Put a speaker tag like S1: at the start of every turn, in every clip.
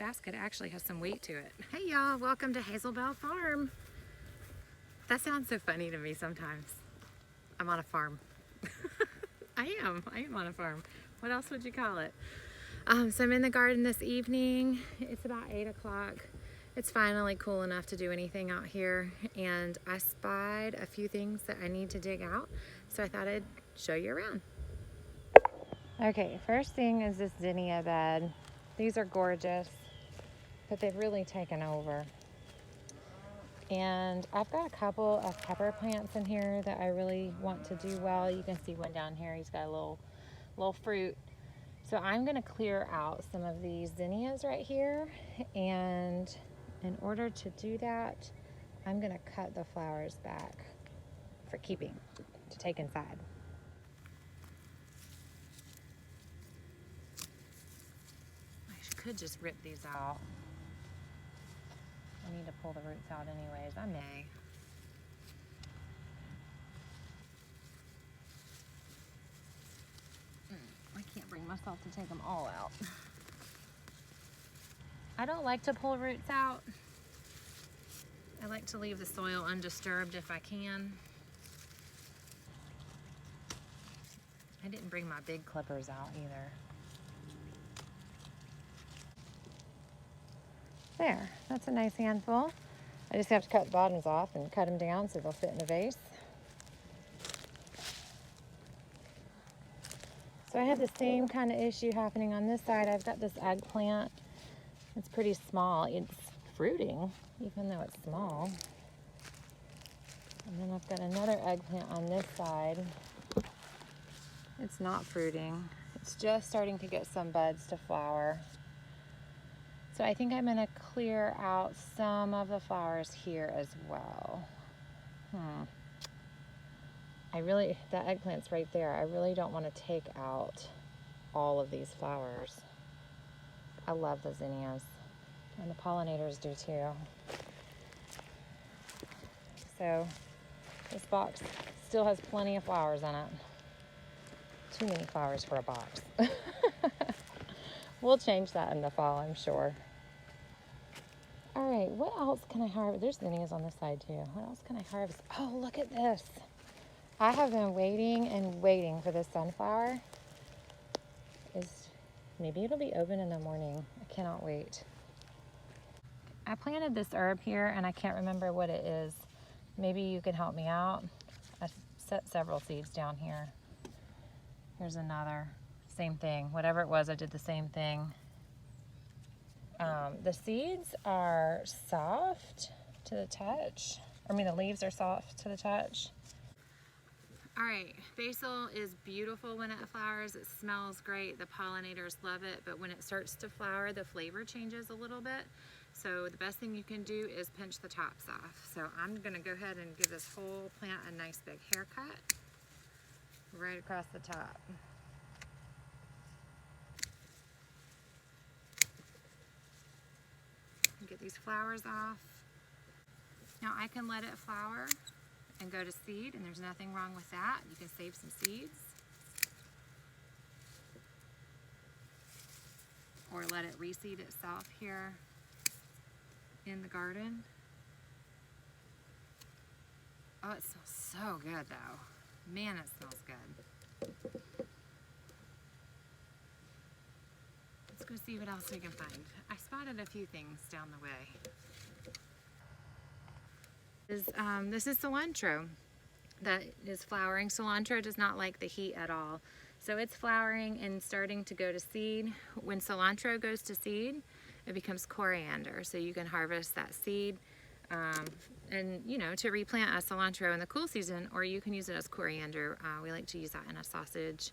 S1: basket actually has some weight to it. Hey y'all, welcome to Hazelbell Farm. That sounds so funny to me sometimes. I'm on a farm. I am on a farm. What else would you call it? So I'm in the garden this evening. It's about 8 o'clock. It's finally cool enough to do anything out here, and I spied a few things that I need to dig out, so I thought I'd show you around. Okay, first thing is this zinnia bed. These are gorgeous, but they've really taken over. And I've got a couple of pepper plants in here that I really want to do well. You can see one down here. He's got a little fruit. So I'm going to clear out some of these zinnias right here, and in order to do that, I'm going to cut the flowers back for keeping, to take inside. I could just rip these out. I need to pull the roots out anyways. I may. I can't bring myself to take them all out. I don't like to pull roots out. I like to leave the soil undisturbed if I can. I didn't bring my big clippers out either. There, that's a nice handful. I just have to cut the bottoms off and cut them down so they'll fit in a vase. So I have the same kind of issue happening on this side. I've got this eggplant. It's pretty small. It's fruiting, even though it's small. And then I've got another eggplant on this side. It's not fruiting. It's just starting to get some buds to flower. So I think I'm gonna clear out some of the flowers here as well. That eggplant's right there. I really don't want to take out all of these flowers. I love the zinnias, and the pollinators do too. So this box still has plenty of flowers in it. Too many flowers for a box. We'll change that in the fall, I'm sure. All right, what else can I harvest? There's zinnias on this side too. What else can I harvest? Oh, look at this. I have been waiting and waiting for this sunflower. Maybe it'll be open in the morning. I cannot wait. I planted this herb here and I can't remember what it is. Maybe you can help me out. I set several seeds down here. Here's another. Same thing. Whatever it was, I did the same thing. The seeds are soft to the touch. The leaves are soft to the touch. All right, basil is beautiful when it flowers. It smells great. The pollinators love it, but when it starts to flower, the flavor changes a little bit. So the best thing you can do is pinch the tops off. So I'm gonna go ahead and give this whole plant a nice big haircut right across the top. Get these flowers off. Now I can let it flower and go to seed, and there's nothing wrong with that. You can save some seeds or let it reseed itself here in the garden. Oh, it smells so good though. Man, it smells good. Let's go see what else we can find. I spotted a few things down the way. This is cilantro that is flowering. Cilantro does not like the heat at all. So it's flowering and starting to go to seed. When cilantro goes to seed, it becomes coriander. So you can harvest that seed and to replant a cilantro in the cool season, or you can use it as coriander. We like to use that in a sausage,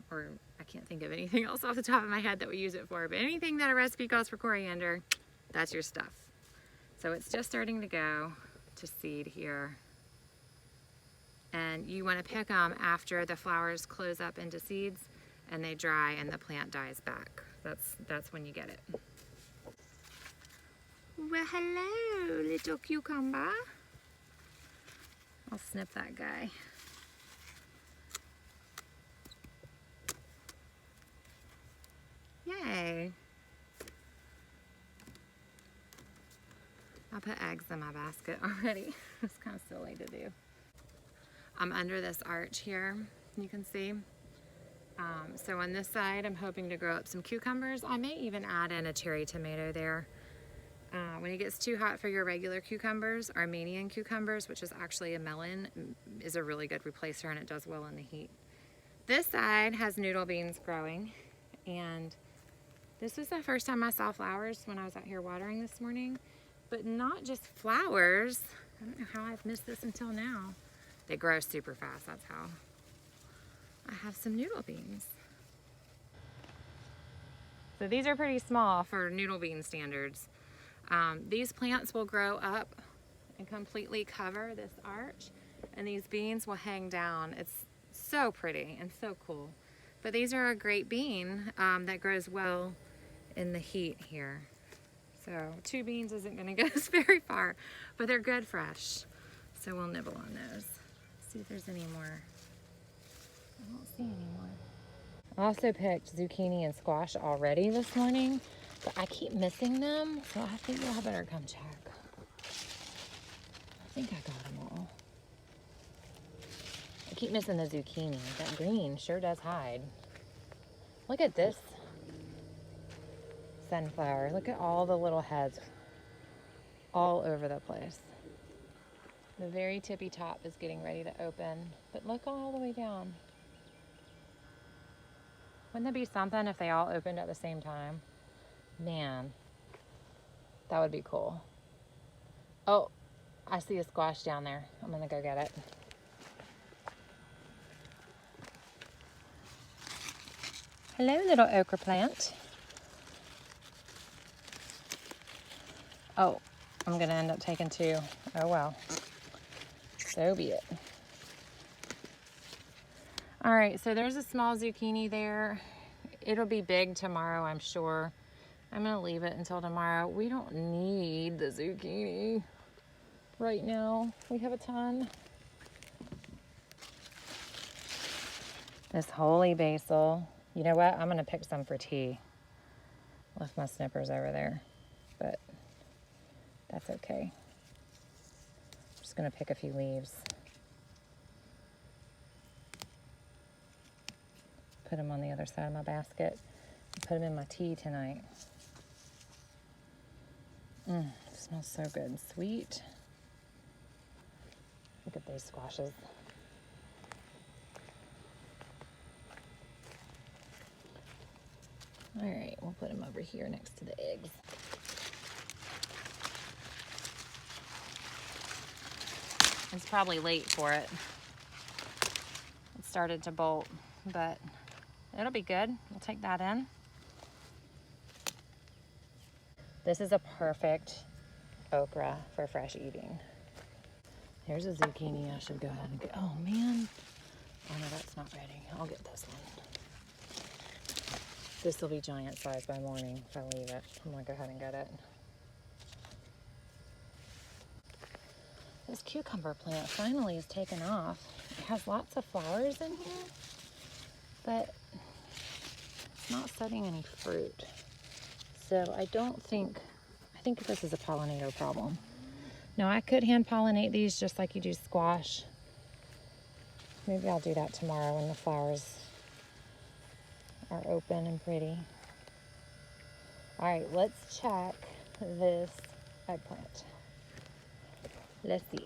S1: or I can't think of anything else off the top of my head that we use it for, but anything that a recipe calls for coriander, that's your stuff. So it's just starting to go to seed here. And you want to pick them after the flowers close up into seeds and they dry and the plant dies back. That's when you get it. Well, hello, little cucumber. I'll snip that guy. Yay. I put eggs in my basket already. It's kind of silly to do. I'm under this arch here, you can see. So on this side, I'm hoping to grow up some cucumbers. I may even add in a cherry tomato there. When it gets too hot for your regular cucumbers, Armenian cucumbers, which is actually a melon, is a really good replacer, and it does well in the heat. This side has noodle beans growing, and this was the first time I saw flowers when I was out here watering this morning, but not just flowers. I don't know how I've missed this until now. They grow super fast, that's how. I have some noodle beans. So these are pretty small for noodle bean standards. These plants will grow up and completely cover this arch, and these beans will hang down. It's so pretty and so cool. But these are a great bean that grows well in the heat here. So 2 beans isn't going to get us very far, but they're good fresh. So we'll nibble on those. See if there's any more. I don't see any more. I also picked zucchini and squash already this morning, but I keep missing them, so I think I better come check. I think I got them all. I keep missing the zucchini. That green sure does hide. Look at this sunflower. Look at all the little heads all over the place. The very tippy top is getting ready to open, but look all the way down. Wouldn't that be something if they all opened at the same time? Man, that would be cool. Oh, I see a squash down there. I'm gonna go get it. Hello, little okra plant. Oh, I'm gonna end up taking 2. Oh well, so be it. All right, so there's a small zucchini there. It'll be big tomorrow, I'm sure. I'm gonna leave it until tomorrow. We don't need the zucchini right now. We have a ton. This holy basil. You know what? I'm gonna pick some for tea. Left my snippers over there, but that's okay. I'm just gonna pick a few leaves. Put them on the other side of my basket. Put them in my tea tonight. Smells so good and sweet. Look at these squashes. All right, we'll put them over here next to the eggs. It's probably late for it. It started to bolt, but it'll be good. We'll take that in. This is a perfect okra for fresh eating. Here's a zucchini I should go ahead and get. Oh man. Oh no, that's not ready. I'll get this one. This will be giant size by morning if I leave it. I'm gonna go ahead and get it. This cucumber plant finally is taken off. It has lots of flowers in here, but it's not setting any fruit. So I think this is a pollinator problem. Now I could hand pollinate these just like you do squash. Maybe I'll do that tomorrow when the flowers are open and pretty. All right, let's check this eggplant. Let's see.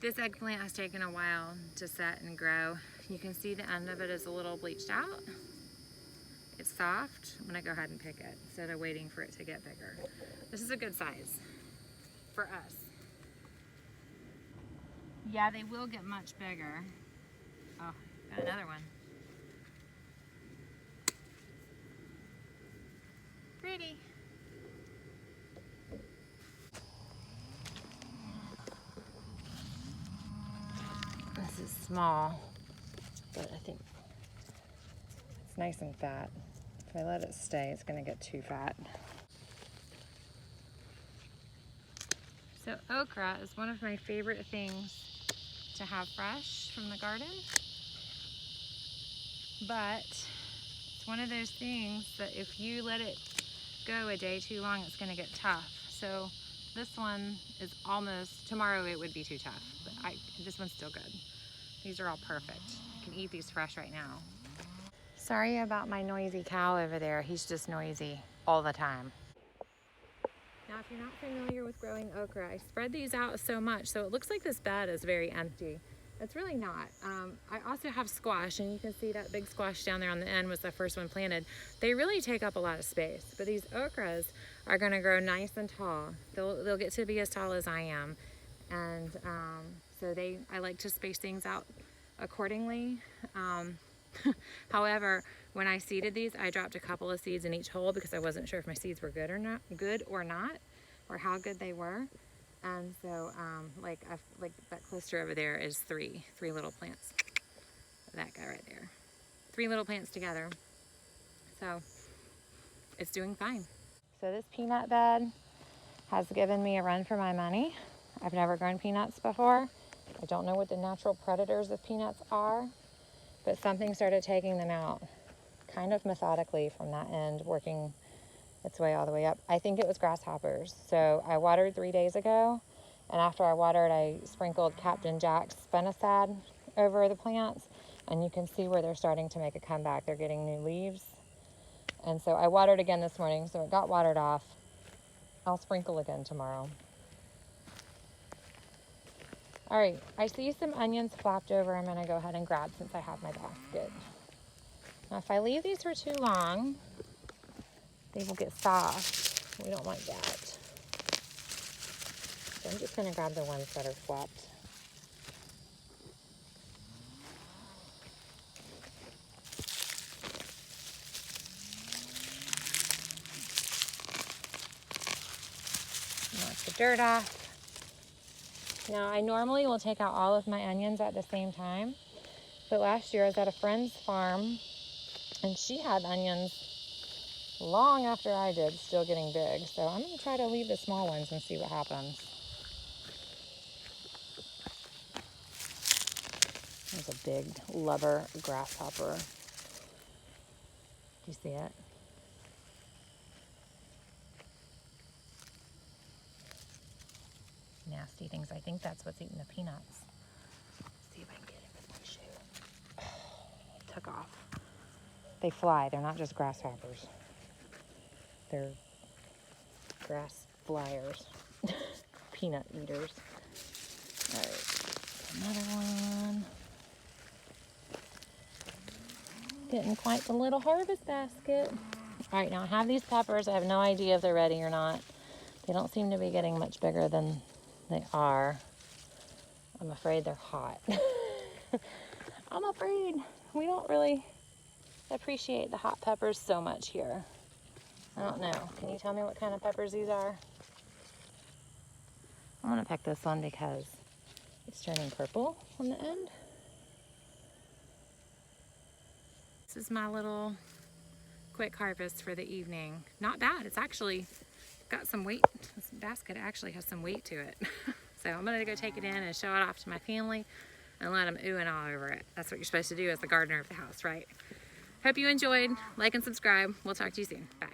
S1: This eggplant has taken a while to set and grow. You can see the end of it is a little bleached out. It's soft. I'm gonna go ahead and pick it instead of waiting for it to get bigger. This is a good size for us. Yeah, they will get much bigger. Oh, got another one. Pretty. This is small, but I think it's nice and fat. If I let it stay, it's gonna get too fat. So okra is one of my favorite things to have fresh from the garden, but it's one of those things that if you let it go a day too long, it's gonna get tough. So This one is almost, tomorrow it would be too tough, but this one's still good. These are all perfect. I can eat these fresh right now. Sorry about my noisy cow over there. He's just noisy all the time. Now, if you're not familiar with growing okra, I spread these out so much, so it looks like this bed is very empty. It's really not. I also have squash, and you can see that big squash down there on the end was the first one planted. They really take up a lot of space, but these okras are gonna grow nice and tall. They'll get to be as tall as I am. And so I like to space things out accordingly. However, when I seeded these, I dropped a couple of seeds in each hole because I wasn't sure if my seeds were good or not, or how good they were. And so, like that cluster over there is three little plants. That guy right there, 3 little plants together. So it's doing fine. So this peanut bed has given me a run for my money. I've never grown peanuts before. I don't know what the natural predators of peanuts are, but something started taking them out kind of methodically from that end, working its way all the way up. I think it was grasshoppers. So I watered 3 days ago, and after I watered, I sprinkled Captain Jack's spinosad over the plants, and you can see where they're starting to make a comeback. They're getting new leaves. And so I watered again this morning, so it got watered off. I'll sprinkle again tomorrow. All right, I see some onions flopped over. I'm gonna go ahead and grab since I have my basket. Now, if I leave these for too long, they will get soft. We don't want that. So I'm just gonna grab the ones that are flopped. Knock the dirt off. Now, I normally will take out all of my onions at the same time, but last year I was at a friend's farm and she had onions long after I did, still getting big. So I'm gonna try to leave the small ones and see what happens. There's a big lubber grasshopper. Do you see it? Nasty things. I think that's what's eating the peanuts. Let's see if I can get it with my shoe. It took off. They fly. They're not just grasshoppers. They're grass flyers. Peanut eaters. All right, another one. Getting quite the little harvest basket. All right, now I have these peppers. I have no idea if they're ready or not. They don't seem to be getting much bigger than they are. I'm afraid they're hot. I'm afraid we don't really appreciate the hot peppers so much here. I don't know. Can you tell me what kind of peppers these are? I'm gonna pick this one because it's turning purple on the end. This is my little quick harvest for the evening. Not bad. It's actually got some weight. This basket actually has some weight to it. So I'm gonna go take it in and show it off to my family and let them ooh and ah over it. That's what you're supposed to do as the gardener of the house, right? Hope you enjoyed. Like and subscribe. We'll talk to you soon. Bye.